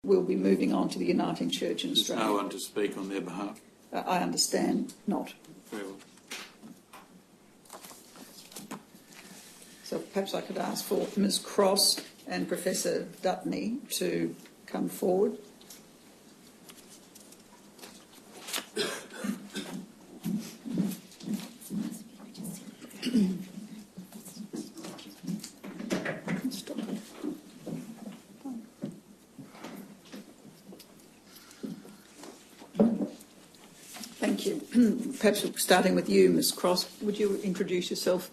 we'll be moving on to the Uniting Church in Australia. There's no one to speak on their behalf. I understand not. Very well. So perhaps I could ask for Ms Cross and Professor Dutney to come forward. Thank you. Perhaps starting with you, Ms Cross, would you introduce yourself?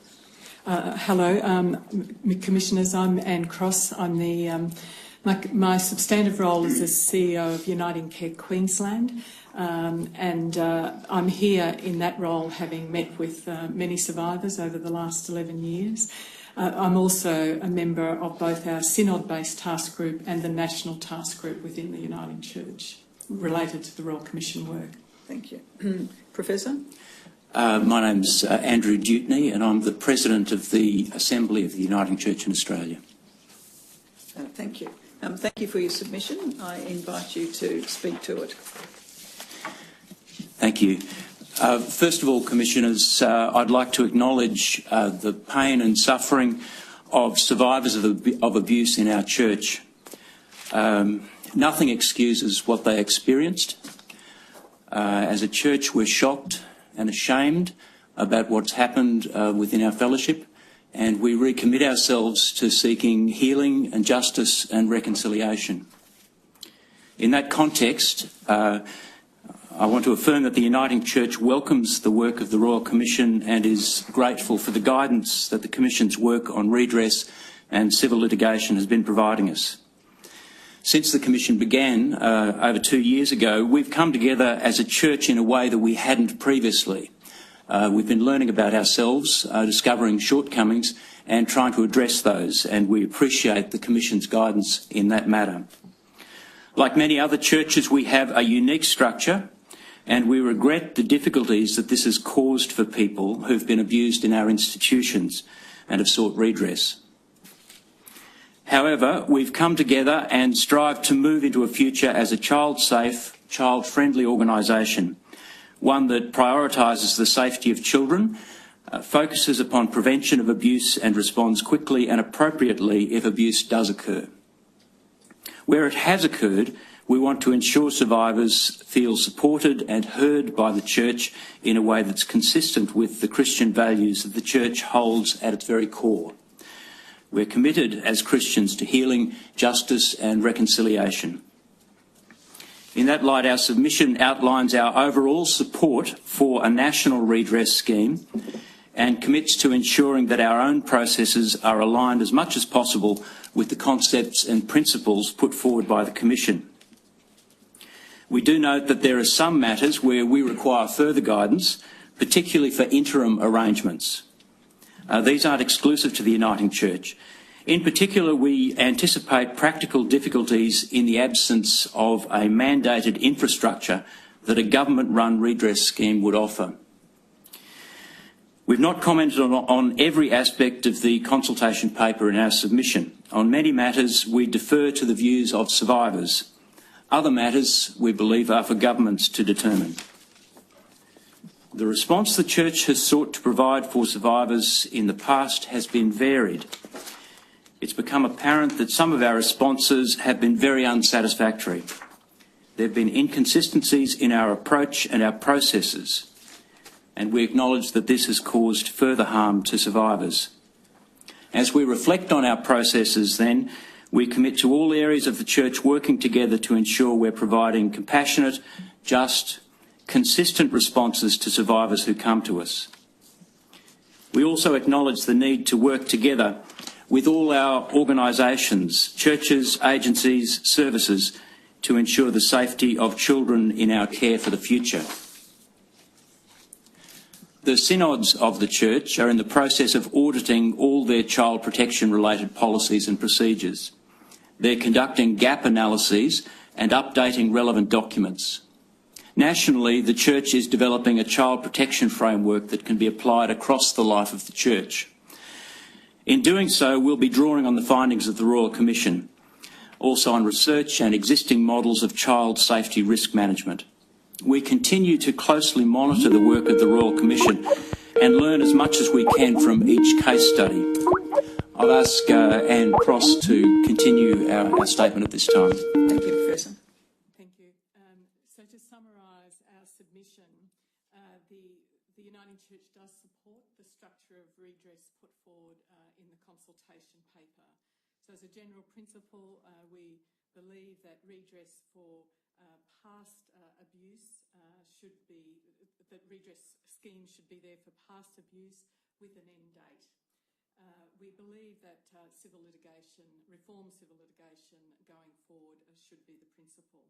Hello, Commissioners. I'm Anne Cross. I'm the my substantive role is as CEO of Uniting Care Queensland, and I'm here in that role, having met with many survivors over the last 11 years. I'm also a member of both our synod-based task group and the national task group within the Uniting Church, related to the Royal Commission work. Thank you. Professor? My name's Andrew Dutney, and I'm the President of the Assembly of the Uniting Church in Australia. Thank you. Thank you for your submission. I invite you to speak to it. Thank you. First of all, Commissioners, I'd like to acknowledge the pain and suffering of survivors of abuse in our church. Nothing excuses what they experienced. As a church, we're shocked and ashamed about what's happened within our fellowship, and we recommit ourselves to seeking healing and justice and reconciliation. In that context, I want to affirm that the Uniting Church welcomes the work of the Royal Commission and is grateful for the guidance that the Commission's work on redress and civil litigation has been providing us. Since the Commission began over 2 years ago, we've come together as a church in a way that we hadn't previously. We've been learning about ourselves, discovering shortcomings and trying to address those, and we appreciate the Commission's guidance in that matter. Like many other churches, we have a unique structure, and we regret the difficulties that this has caused for people who've been abused in our institutions and have sought redress. However, we've come together and strive to move into a future as a child-safe, child-friendly organisation, one that prioritises the safety of children, focuses upon prevention of abuse and responds quickly and appropriately if abuse does occur. Where it has occurred, we want to ensure survivors feel supported and heard by the Church in a way that's consistent with the Christian values that the Church holds at its very core. We're committed as Christians to healing, justice and reconciliation. In that light, our submission outlines our overall support for a national redress scheme and commits to ensuring that our own processes are aligned as much as possible with the concepts and principles put forward by the Commission. We do note that there are some matters where we require further guidance, particularly for interim arrangements. These aren't exclusive to the Uniting Church. In particular, we anticipate practical difficulties in the absence of a mandated infrastructure that a government-run redress scheme would offer. We've not commented on every aspect of the consultation paper in our submission. On many matters, we defer to the views of survivors. Other matters, we believe, are for governments to determine. The response the Church has sought to provide for survivors in the past has been varied. It's become apparent that some of our responses have been very unsatisfactory. There have been inconsistencies in our approach and our processes, and we acknowledge that this has caused further harm to survivors. As we reflect on our processes, then, we commit to all areas of the Church working together to ensure we're providing compassionate, just, consistent responses to survivors who come to us. We also acknowledge the need to work together with all our organisations, churches, agencies, services, to ensure the safety of children in our care for the future. The synods of the Church are in the process of auditing all their child protection-related policies and procedures. They're conducting gap analyses and updating relevant documents. Nationally, the Church is developing a child protection framework that can be applied across the life of the Church. In doing so, we'll be drawing on the findings of the Royal Commission. also on research and existing models of child safety risk management. We continue to closely monitor the work of the Royal Commission and learn as much as we can from each case study. I'll ask Anne Cross to continue our statement at this time. Thank you, Professor. Thank you. So to summarise our submission, the Uniting Church does support the structure of redress put forward in the consultation paper. So as a general principle, we believe that redress for past abuse that redress schemes should be there for past abuse with an end date. We believe that reform civil litigation going forward should be the principle.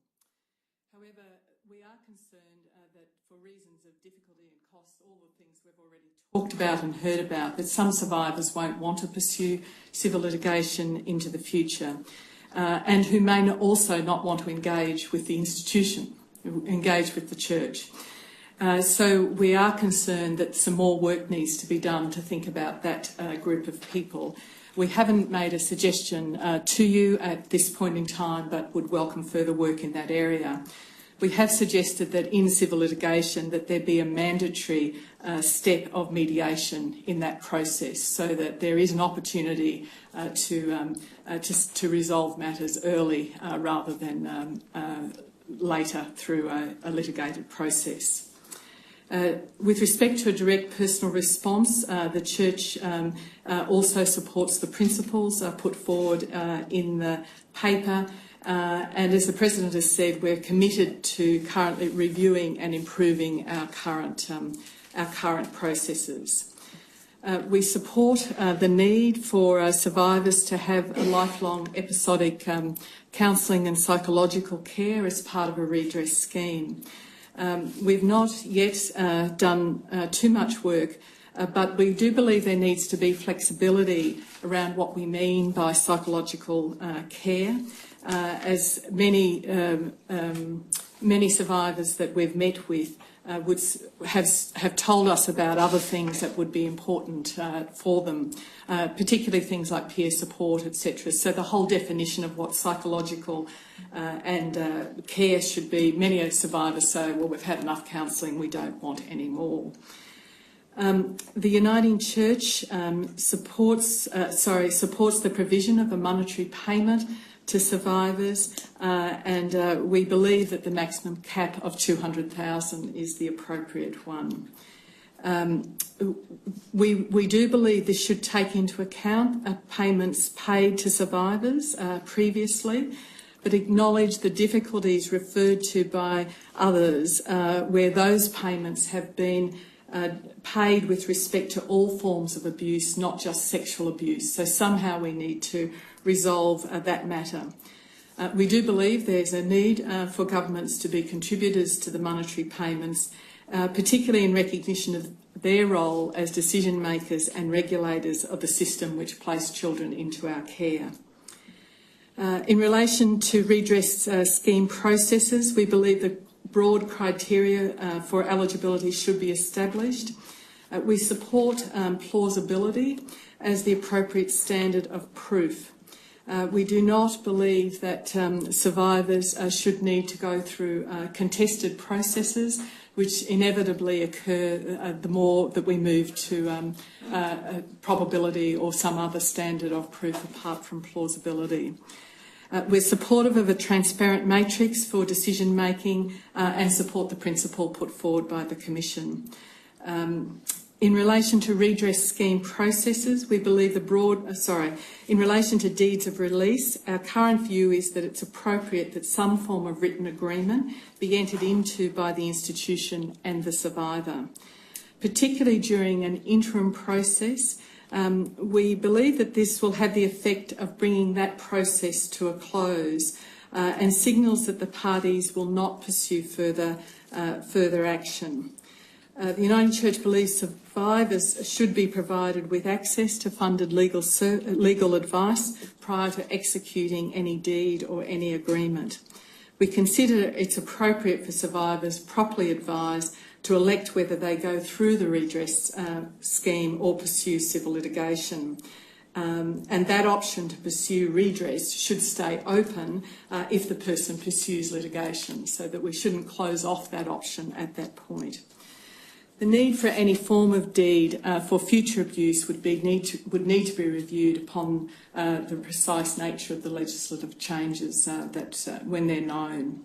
However, we are concerned that for reasons of difficulty and cost, all the things we've already talked about and heard about, that some survivors won't want to pursue civil litigation into the future, and who may also not want to engage with the institution, engage with the church. So we are concerned that some more work needs to be done to think about that group of people. We haven't made a suggestion to you at this point in time, but would welcome further work in that area. We have suggested that in civil litigation that there be a mandatory step of mediation in that process, so that there is an opportunity to resolve matters early rather than later through a litigated process. With respect to a direct personal response, the Church also supports the principles put forward in the paper, and as the President has said, we're committed to currently reviewing and improving our current processes. We support the need for survivors to have a lifelong episodic counselling and psychological care as part of a redress scheme. We've not yet done too much work, but we do believe there needs to be flexibility around what we mean by psychological care, as many survivors that we've met with have told us about other things that would be important for them, particularly things like peer support, etc. So the whole definition of what psychological and care should be, many survivors say, well, we've had enough counselling, we don't want any more. The Uniting Church supports the provision of a monetary payment to survivors, and we believe that the maximum cap of $200,000 is the appropriate one. We do believe this should take into account payments paid to survivors previously, but acknowledge the difficulties referred to by others where those payments have been paid with respect to all forms of abuse, not just sexual abuse. So somehow we need to resolve that matter. We do believe there's a need for governments to be contributors to the monetary payments, particularly in recognition of their role as decision makers and regulators of the system which place children into our care. In relation to redress scheme processes, we believe that broad criteria for eligibility should be established. We support plausibility as the appropriate standard of proof. We do not believe that survivors should need to go through contested processes, which inevitably occur the more that we move to probability or some other standard of proof apart from plausibility. We're supportive of a transparent matrix for decision making and support the principle put forward by the Commission. In relation to redress scheme processes, we believe in relation to deeds of release, our current view is that it's appropriate that some form of written agreement be entered into by the institution and the survivor. Particularly during an interim process, we believe that this will have the effect of bringing that process to a close and signals that the parties will not pursue further action. The Uniting Church believes survivors should be provided with access to funded legal advice prior to executing any deed or any agreement. We consider it's appropriate for survivors properly advised to elect whether they go through the redress scheme or pursue civil litigation. and that option to pursue redress should stay open if the person pursues litigation, so that we shouldn't close off that option at that point. The need for any form of deed for future abuse would need to be reviewed upon the precise nature of the legislative changes when they're known.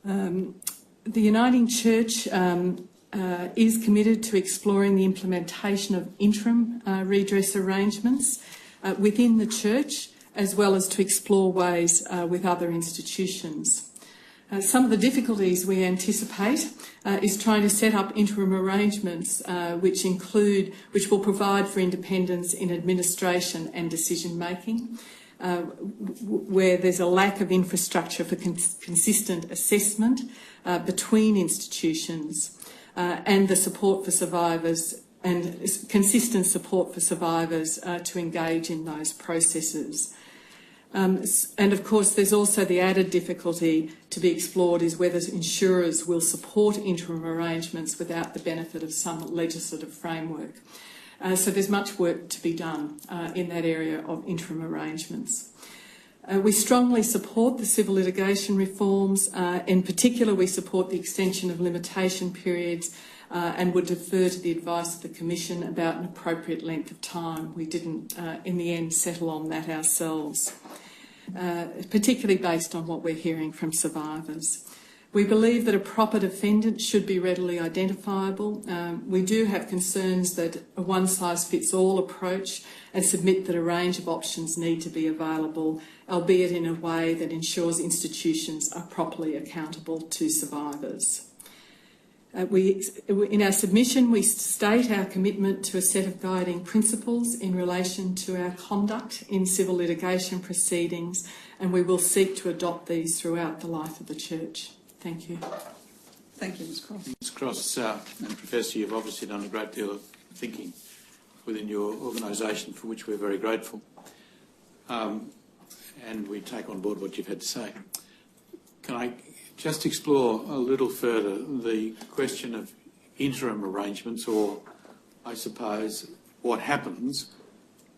The Uniting Church is committed to exploring the implementation of interim redress arrangements within the Church, as well as to explore ways with other institutions. Some of the difficulties we anticipate is trying to set up interim arrangements which will provide for independence in administration and decision making, where there's a lack of infrastructure for consistent assessment between institutions and the support for survivors and consistent support for survivors to engage in those processes. And of course, there's also the added difficulty to be explored is whether insurers will support interim arrangements without the benefit of some legislative framework. So there's much work to be done in that area of interim arrangements. We strongly support the civil litigation reforms. In particular, we support the extension of limitation periods and would defer to the advice of the Commission about an appropriate length of time. We didn't, in the end, settle on that ourselves, particularly based on what we're hearing from survivors. We believe that a proper defendant should be readily identifiable. We do have concerns that a one-size-fits-all approach and submit that a range of options need to be available, albeit in a way that ensures institutions are properly accountable to survivors. In our submission, we state our commitment to a set of guiding principles in relation to our conduct in civil litigation proceedings, and we will seek to adopt these throughout the life of the Church. Thank you. Thank you, Ms Cross. Ms Cross and Professor, you've obviously done a great deal of thinking within your organisation, for which we're very grateful. And we take on board what you've had to say. Can I just explore a little further the question of interim arrangements, or I suppose what happens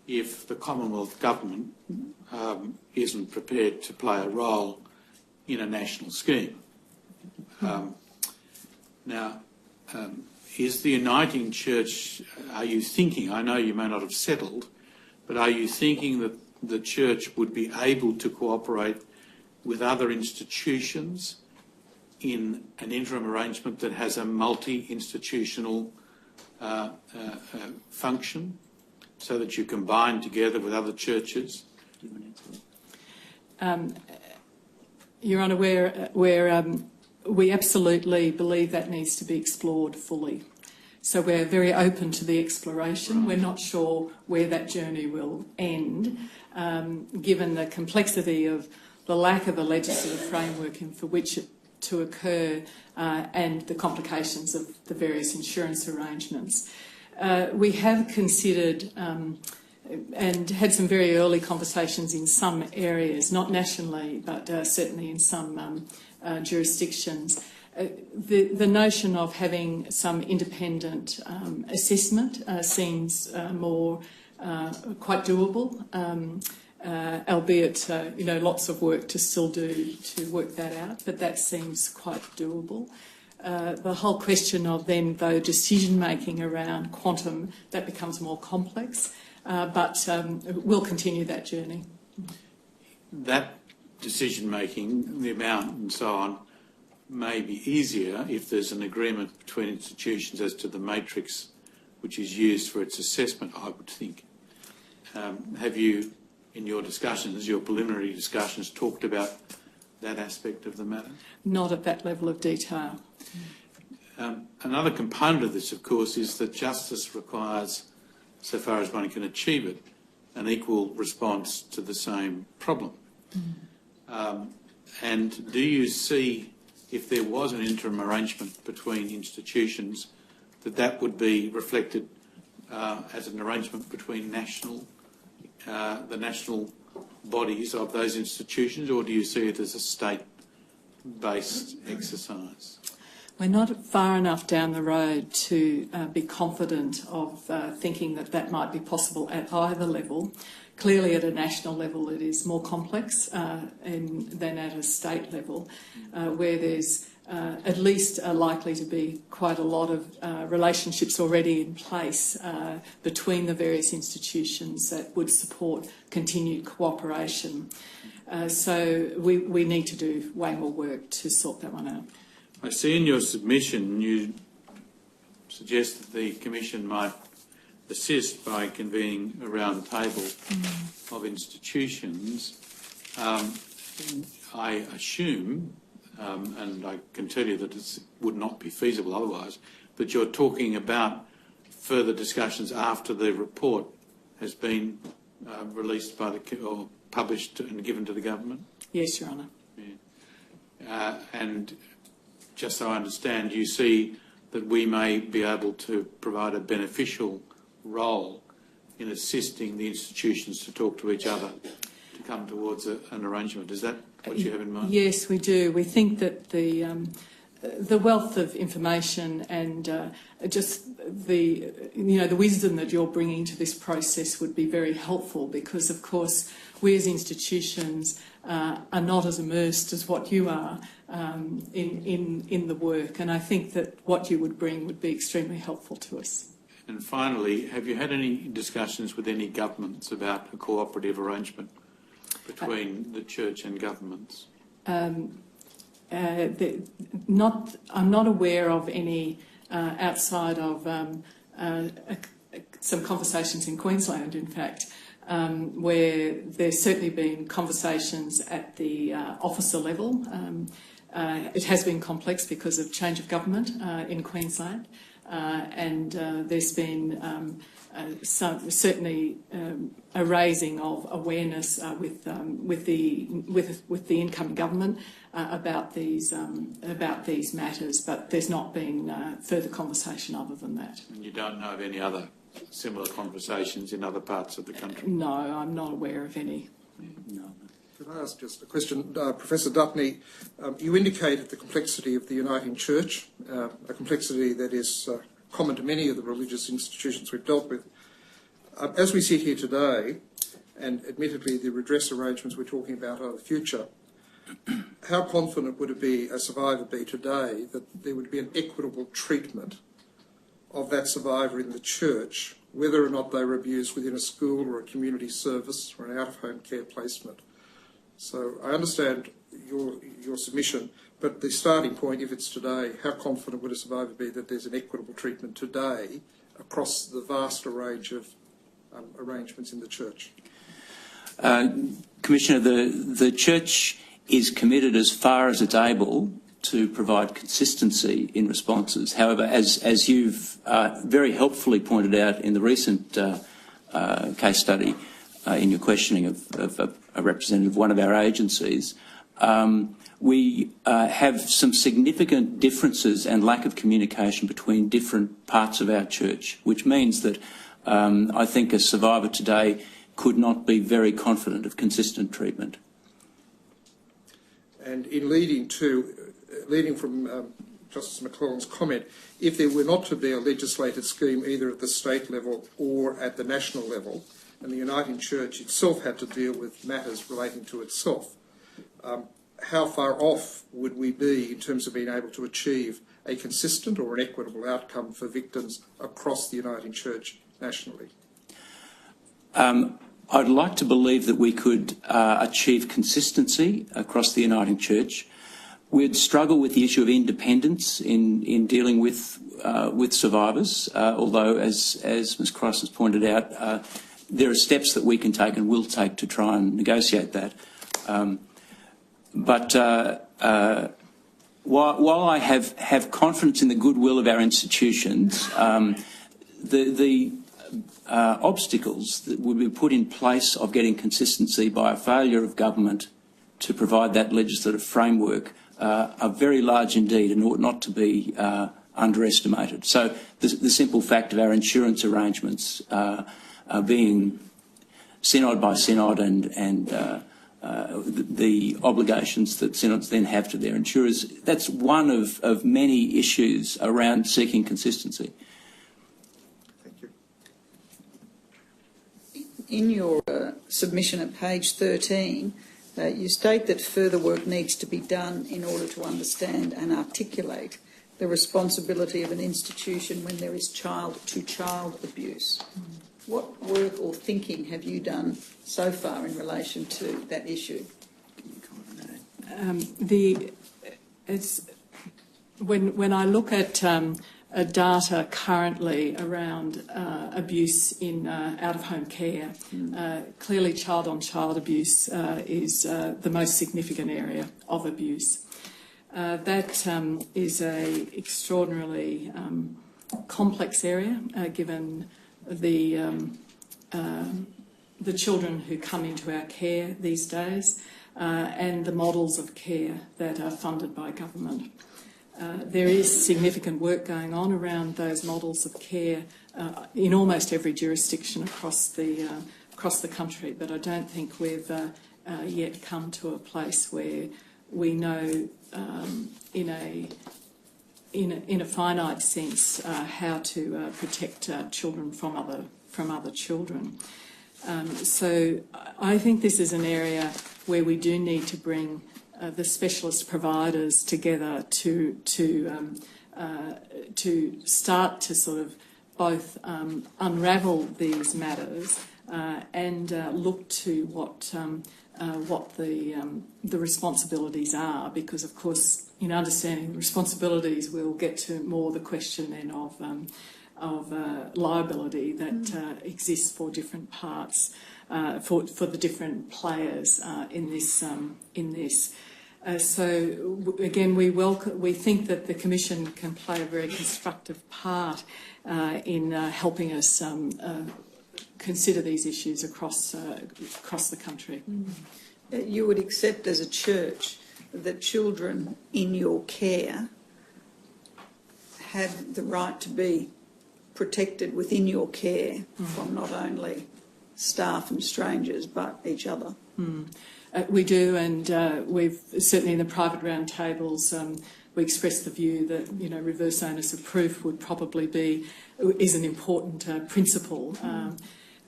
if the Commonwealth Government isn't prepared to play a role in a national scheme? Is the Uniting Church, are you thinking, I know you may not have settled, but are you thinking that the Church would be able to cooperate with other institutions in an interim arrangement that has a multi-institutional function, so that you combine together with other churches? Your Honour, we absolutely believe that needs to be explored fully. So we're very open to the exploration. We're not sure where that journey will end, given the complexity of the lack of a legislative framework for which it to occur and the complications of the various insurance arrangements. We have considered and had some very early conversations in some areas, not nationally, but certainly in some jurisdictions. The notion of having some independent assessment seems quite doable. Albeit, lots of work to still do to work that out, but that seems quite doable. The whole question of then, though, decision-making around quantum, that becomes more complex, but we'll continue that journey. That decision-making, the amount and so on, may be easier if there's an agreement between institutions as to the matrix which is used for its assessment, I would think. Have you, in your discussions, your preliminary discussions, talked about that aspect of the matter? Not at that level of detail. Another component of this, of course, is that justice requires, so far as one can achieve it, an equal response to the same problem. And do you see, if there was an interim arrangement between institutions, that would be reflected as an arrangement between the national bodies of those institutions, or do you see it as a state-based exercise? We're not far enough down the road to be confident of thinking that that might be possible at either level. Clearly, at a national level, it is more complex than at a state level, where there's at least likely to be quite a lot of relationships already in place between the various institutions that would support continued cooperation. So we need to do way more work to sort that one out. I see in your submission you suggest that the Commission might assist by convening a round table of institutions. I assume, and I can tell you that it would not be feasible otherwise, that you're talking about further discussions after the report has been released by or published and given to the government? Yes, Your Honour. Yeah. And just so I understand, you see that we may be able to provide a beneficial role in assisting the institutions to talk to each other to come towards an arrangement. Is that what you have in mind? Yes, we do. We think that the wealth of information and just the wisdom that you're bringing to this process would be very helpful, because of course we as institutions are not as immersed as what you are in the work, and I think that what you would bring would be extremely helpful to us. And finally, have you had any discussions with any governments about a cooperative arrangement between the church and governments? I'm not aware of any outside of some conversations in Queensland, in fact, where there's certainly been conversations at the officer level. It has been complex because of change of government in Queensland, and there's been certainly a raising of awareness with the incoming government about these matters, but there's not been further conversation other than that. And you don't know of any other similar conversations in other parts of the country? No, I'm not aware of any. No. Could I ask just a question? Professor Dutney, you indicated the complexity of the Uniting Church, a complexity that is common to many of the religious institutions we've dealt with. As we sit here today, and admittedly the redress arrangements we're talking about are the future, how confident would a survivor be today that there would be an equitable treatment of that survivor in the church, whether or not they were abused within a school or a community service or an out-of-home care placement? So I understand your submission, but the starting point, if it's today, how confident would a survivor be that there's an equitable treatment today across the vast range of arrangements in the church? Commissioner, the church is committed as far as it's able to provide consistency in responses. However, as you've very helpfully pointed out in the recent case study in your questioning of a representative of one of our agencies, we have some significant differences and lack of communication between different parts of our church, which means that I think a survivor today could not be very confident of consistent treatment. And in leading from Justice McClellan's comment, if there were not to be a legislated scheme either at the state level or at the national level, and the Uniting Church itself had to deal with matters relating to itself, how far off would we be in terms of being able to achieve a consistent or an equitable outcome for victims across the Uniting Church nationally? I'd like to believe that we could achieve consistency across the Uniting Church. We'd struggle with the issue of independence in dealing with survivors, although, as Ms Cross has pointed out, there are steps that we can take and will take to try and negotiate that. But while I have confidence in the goodwill of our institutions, the obstacles that would be put in place of getting consistency by a failure of government to provide that legislative framework are very large indeed and ought not to be underestimated. So the simple fact of our insurance arrangements being synod by synod and the obligations that synods then have to their insurers. That's one of many issues around seeking consistency. Thank you. In your submission at page 13, you state that further work needs to be done in order to understand and articulate the responsibility of an institution when there is child-to-child abuse. What work or thinking have you done so far in relation to that issue? When I look at data currently around abuse in out-of-home care, clearly child-on-child abuse is the most significant area of abuse. That is an extraordinarily complex area, given the children who come into our care these days and the models of care that are funded by government. There is significant work going on around those models of care in almost every jurisdiction across the country, but I don't think we've yet come to a place where we know in a finite sense how to protect children from other children. So I think this is an area where we do need to bring the specialist providers together to start to sort of both unravel these matters and look to what the responsibilities are, because of course in understanding responsibilities we'll get to more the question then of liability that exists for different parts, for the different players in this. So again, we think that the Commission can play a very constructive part in helping us consider these issues across the country. You would accept as a church that children in your care have the right to be protected within your care from not only staff and strangers but each other? We do, and we've certainly in the private roundtables we expressed the view that reverse onus of proof would probably is an important principle.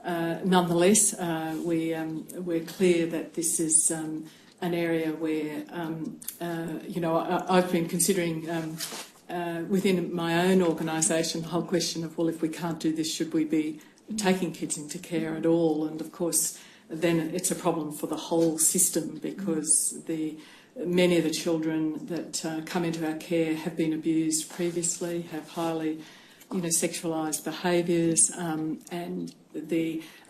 Nonetheless, we're clear that this is an area where I've been considering within my own organisation the whole question of, well, if we can't do this, should we be taking kids into care at all? And of course then it's a problem for the whole system, because many of the children that come into our care have been abused previously, have highly sexualised behaviours, and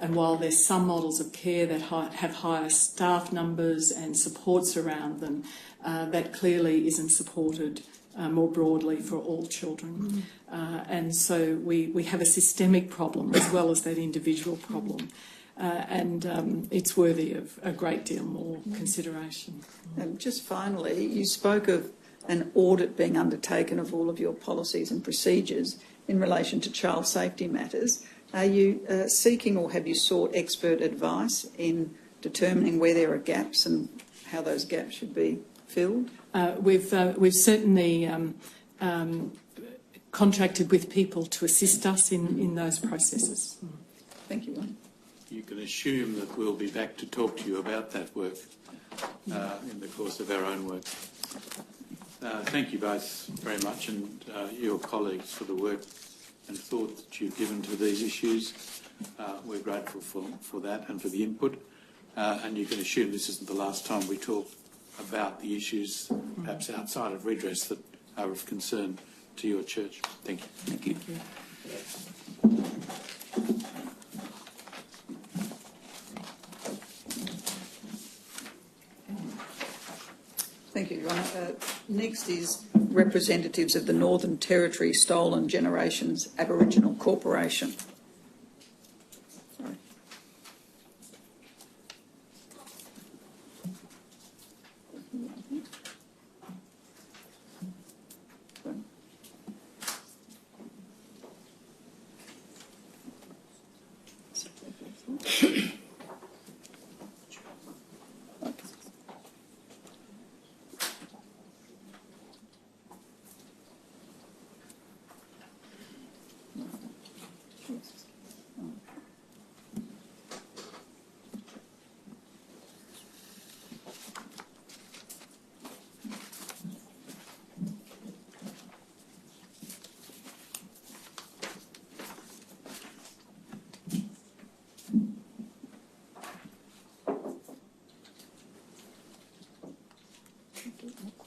while there's some models of care that have higher staff numbers and supports around them, that clearly isn't supported more broadly for all children. And so we have a systemic problem as well as that individual problem. And it's worthy of a great deal more consideration. And just finally, you spoke of an audit being undertaken of all of your policies and procedures in relation to child safety matters. Are you seeking or have you sought expert advice in determining where there are gaps and how those gaps should be filled? We've certainly contracted with people to assist us in those processes. Thank you, Wayne. You can assume that we'll be back to talk to you about that work in the course of our own work. Thank you both very much, and your colleagues, for the work and thought that you've given to these issues. We're grateful for that and for the input. And you can assume this isn't the last time we talk about the issues, perhaps outside of redress, that are of concern to your church. Thank you. Thank you. Thank you, Your Honour. Next is representatives of the Northern Territory Stolen Generations Aboriginal Corporation. Sorry. Okay.